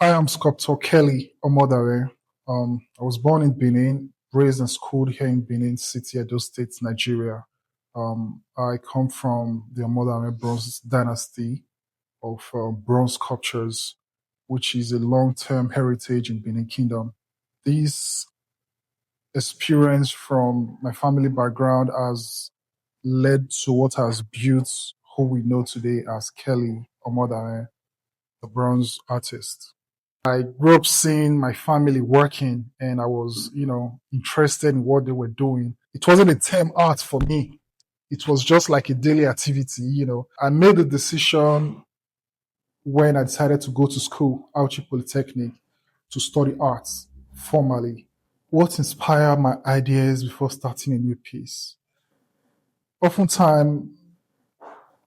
I am sculptor Kelly Omodamwen. I was born in Benin, raised and schooled here in Benin City, Edo State, Nigeria. I come from the Omodamwen Bronze Dynasty of bronze sculptures, which is a long-term heritage in Benin Kingdom. This experience from my family background has led to what has built who we know today as Kelly Omodamwen, the bronze artist. I grew up seeing my family working and I was, interested in what they were doing. It wasn't a term art for me. It was just like a daily activity. I made the decision when I decided to go to school, Auchi Polytechnic, to study arts formally. What inspired my ideas before starting a new piece? Oftentimes,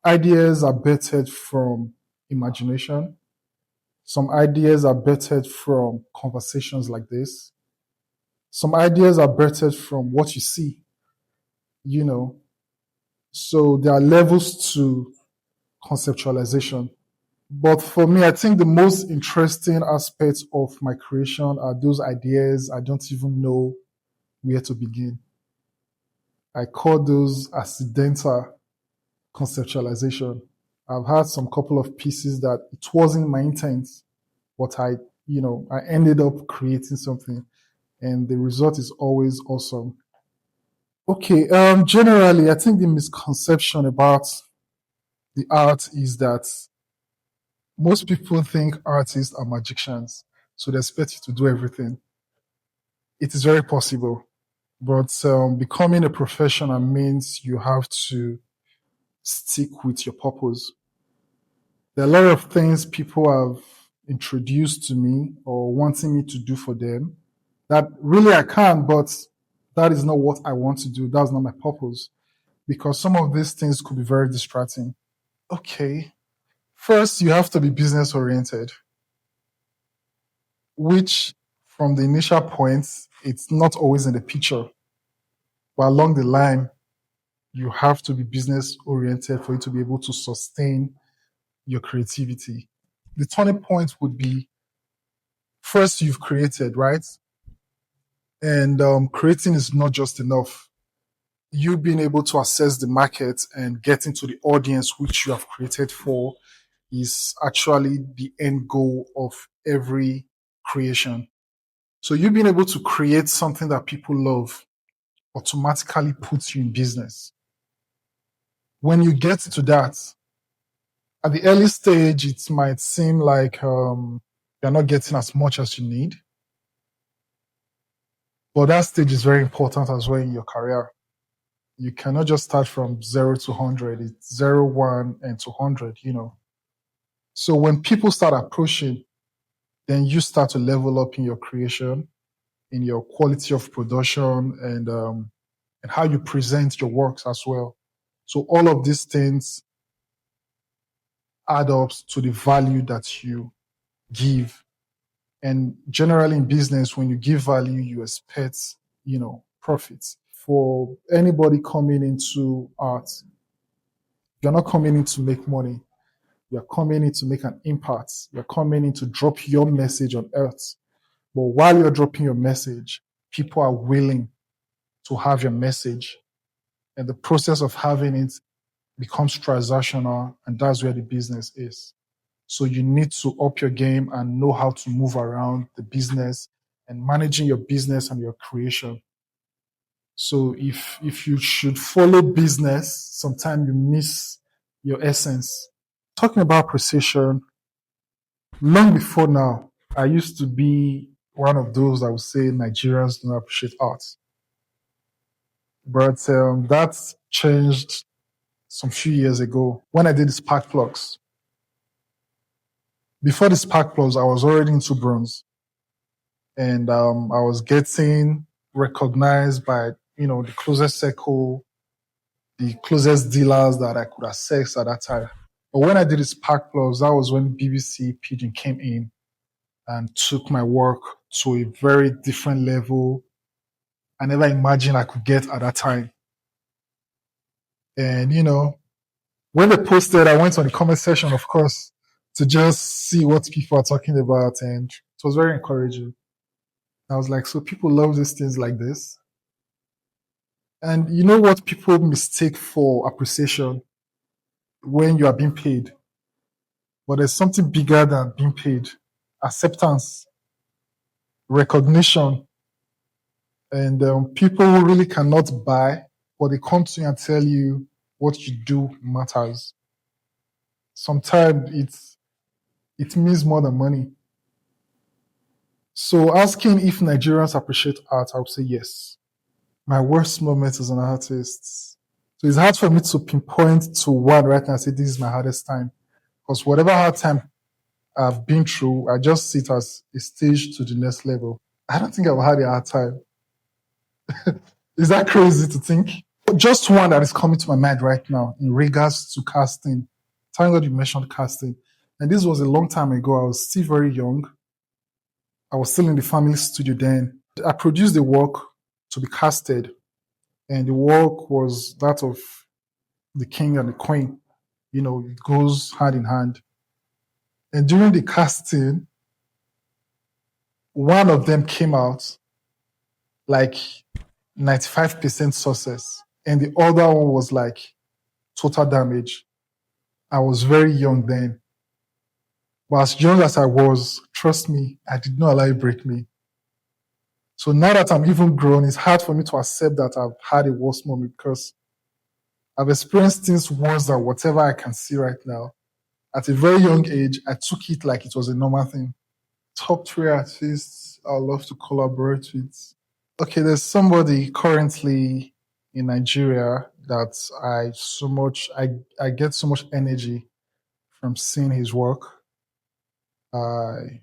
ideas are birthed from imagination. Some ideas are birthed from conversations like this. Some ideas are birthed from what you see, you know. So there are levels to conceptualization. But for me, I think the most interesting aspects of my creation are those ideas I don't even know where to begin. I call those accidental conceptualization. I've had some couple of pieces that it wasn't my intent, but I ended up creating something and the result is always awesome. Okay, generally, I think the misconception about the art is that most people think artists are magicians, so they expect you to do everything. It is very possible, but becoming a professional means you have to stick with your purpose. There are a lot of things people have introduced to me or wanting me to do for them that really I can, but that is not what I want to do. That's not my purpose because some of these things could be very distracting. Okay. First, you have to be business oriented, which from the initial points, it's not always in the picture. But along the line, you have to be business oriented for you to be able to sustain your creativity. The turning point would be first you've created, right? And creating is not just enough. You being able to assess the market and get into the audience which you have created for is actually the end goal of every creation. So you being able to create something that people love automatically puts you in business. When you get to that, at the early stage, it might seem like you're not getting as much as you need. But that stage is very important as well in your career. You cannot just start from 0 to 100. It's 0, 1, and 200, So when people start approaching, then you start to level up in your creation, in your quality of production, and how you present your works as well. So all of these things add up to the value that you give. And generally in business, when you give value, you expect, profits. For anybody coming into art, you're not coming in to make money. You're coming in to make an impact. You're coming in to drop your message on earth. But while you're dropping your message, people are willing to have your message. And the process of having it becomes transactional, and that's where the business is. So you need to up your game and know how to move around the business and managing your business and your creation. So if you should follow business, sometimes you miss your essence. Talking about precision, long before now, I used to be one of those that would say Nigerians don't appreciate art. But that changed some few years ago when I did the spark plugs. Before the spark plugs, I was already into bronze. And I was getting recognized by, the closest circle, the closest dealers that I could access at that time. But when I did the spark plugs, that was when BBC Pigeon came in and took my work to a very different level I never imagined I could get at that time. And, when they posted, I went on the comment section, of course, to just see what people are talking about. And it was very encouraging. I was like, so people love these things like this. And you know what people mistake for appreciation when you are being paid? But there's something bigger than being paid: acceptance, recognition, and people who really cannot buy, but they come to you and tell you what you do matters. Sometimes it means more than money. So asking if Nigerians appreciate art, I would say yes. My worst moment as an artist. So it's hard for me to pinpoint to one right now and say this is my hardest time. Because whatever hard time I've been through, I just see it as a stage to the next level. I don't think I've had a hard time. Is that crazy to think? Just one that is coming to my mind right now in regards to casting. Thank God you mentioned casting. And this was a long time ago. I was still very young. I was still in the family studio then. I produced the work to be casted, and the work was that of the king and the queen. You know, it goes hand in hand. And during the casting, one of them came out like 95% success, and the other one was like total damage. I was very young then. But as young as I was, trust me, I did not allow it break me. So now that I'm even grown, it's hard for me to accept that I've had a worse moment because I've experienced things worse than whatever I can see right now. At a very young age, I took it like it was a normal thing. Top three artists I love to collaborate with. Okay, there's somebody currently in Nigeria that I get so much energy from seeing his work. I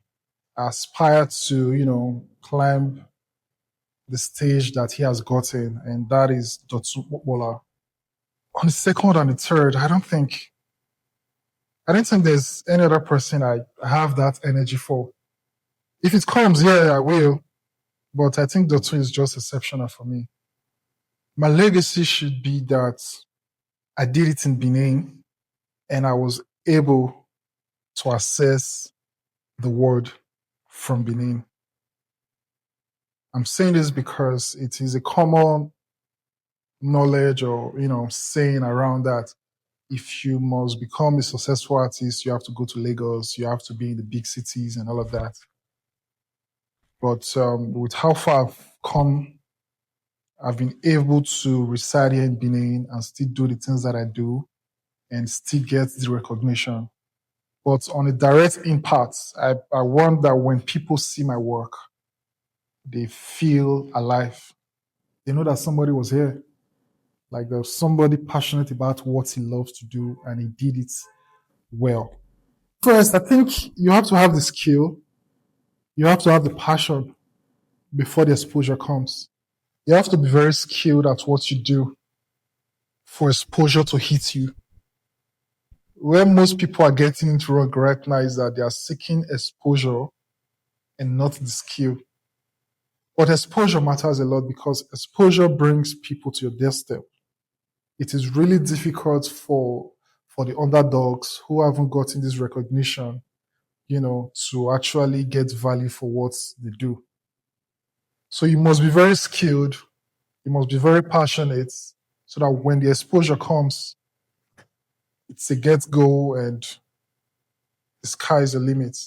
aspire to, climb the stage that he has gotten, and that is Dotun Popoola. On the second and the third, I don't think there's any other person I have that energy for. If it comes, yeah, I will. But I think Dotun is just exceptional for me. My legacy should be that I did it in Benin and I was able to access the world from Benin. I'm saying this because it is a common knowledge or, saying around that if you must become a successful artist, you have to go to Lagos, you have to be in the big cities and all of that. But with how far I've come, I've been able to reside here in Benin and still do the things that I do and still get the recognition. But on a direct impact, I want that when people see my work, they feel alive. They know that somebody was here. Like there's somebody passionate about what he loves to do and he did it well. First, I think you have to have the skill, you have to have the passion before the exposure comes. You have to be very skilled at what you do for exposure to hit you. Where most people are getting it wrong right now is that they are seeking exposure and not the skill. But exposure matters a lot because exposure brings people to your doorstep. It is really difficult for the underdogs who haven't gotten this recognition, to actually get value for what they do. So you must be very skilled, you must be very passionate, so that when the exposure comes, it's a get go and the sky is the limit.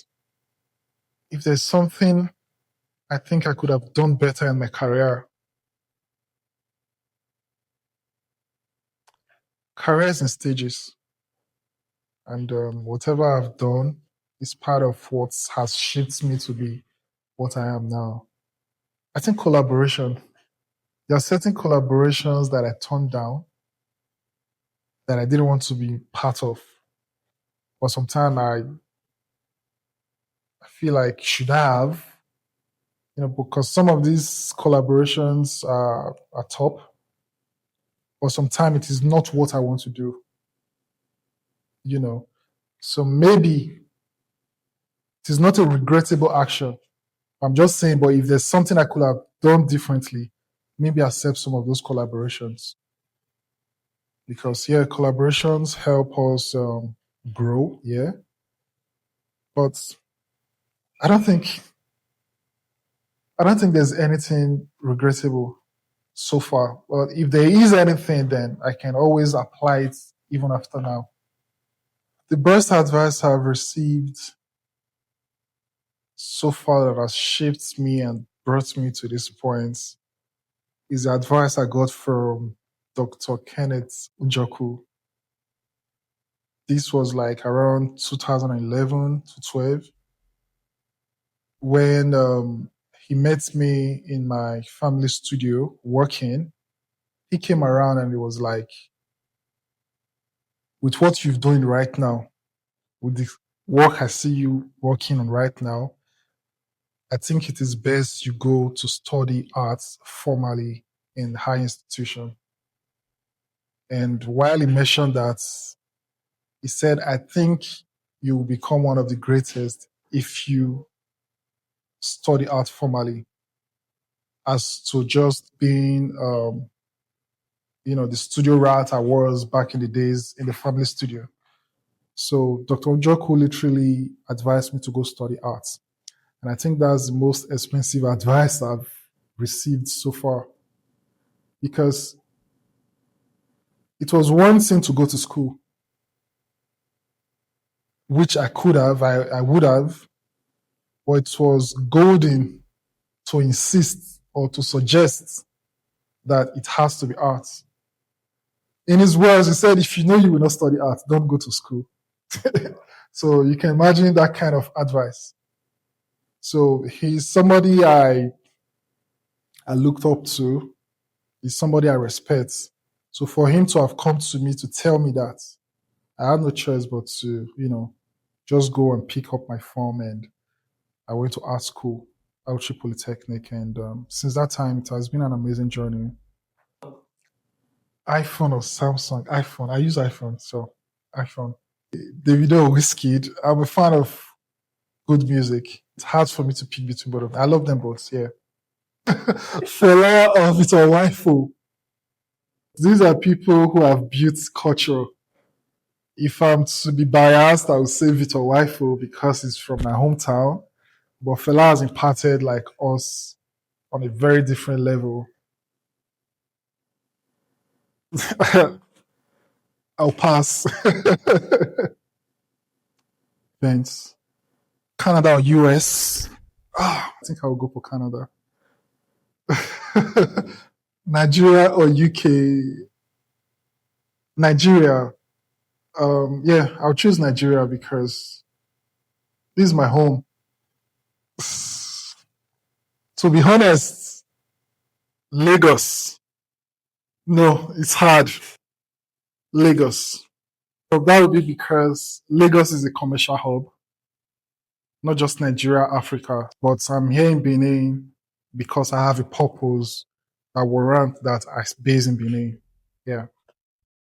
If there's something I think I could have done better in my career, careers in stages, and whatever I've done is part of what has shaped me to be what I am now. I think collaboration. There are certain collaborations that I turned down that I didn't want to be part of. But sometimes I feel like should I have, because some of these collaborations are top, but sometimes it is not what I want to do. So maybe it is not a regrettable action. I'm just saying, but if there's something I could have done differently, maybe accept some of those collaborations. Because, yeah, collaborations help us grow, yeah. But I don't think I don't think there's anything regrettable so far. But if there is anything, then I can always apply it even after now. The best advice I've received so far that has shaped me and brought me to this point is the advice I got from Dr. Kenneth Njoku. This was like around 2011 to 12 when he met me in my family studio working. He came around and he was like, with what you're doing right now, with the work I see you working on right now, I think it is best you go to study arts formally in high institution. And while he mentioned that, he said, I think you will become one of the greatest if you study art formally, as to just being, the studio rat I was back in the days in the family studio. So Dr. Njoku literally advised me to go study arts. And I think that's the most expensive advice I've received so far. Because it was one thing to go to school, which I could have, I would have, but it was golden to insist or to suggest that it has to be art. In his words, he said, if you know you will not study art, don't go to school. So you can imagine that kind of advice. So he's somebody I looked up to. He's somebody I respect. So for him to have come to me to tell me that, I had no choice but to, just go and pick up my form, and I went to art school, Auchi Polytechnic. And since that time, it has been an amazing journey. iPhone or Samsung? iPhone. I use iPhone, so iPhone. Davido or Wizkid. I'm a fan of good music. It's hard for me to pick between both of them. I love them both, yeah. Fela or Victor Waifu. These are people who have built culture. If I'm to be biased, I would say Victor Waifu because he's from my hometown. But Fela has imparted like us on a very different level. I'll pass. Thanks. Canada or US? I think I'll go for Canada. Nigeria or UK? Nigeria. Yeah, I'll choose Nigeria because this is my home. To be honest, Lagos. No, it's hard. Lagos. So that would be because Lagos is a commercial hub, not just Nigeria, Africa. But I'm here in Benin because I have a purpose that warrant that I base in Benin. Yeah.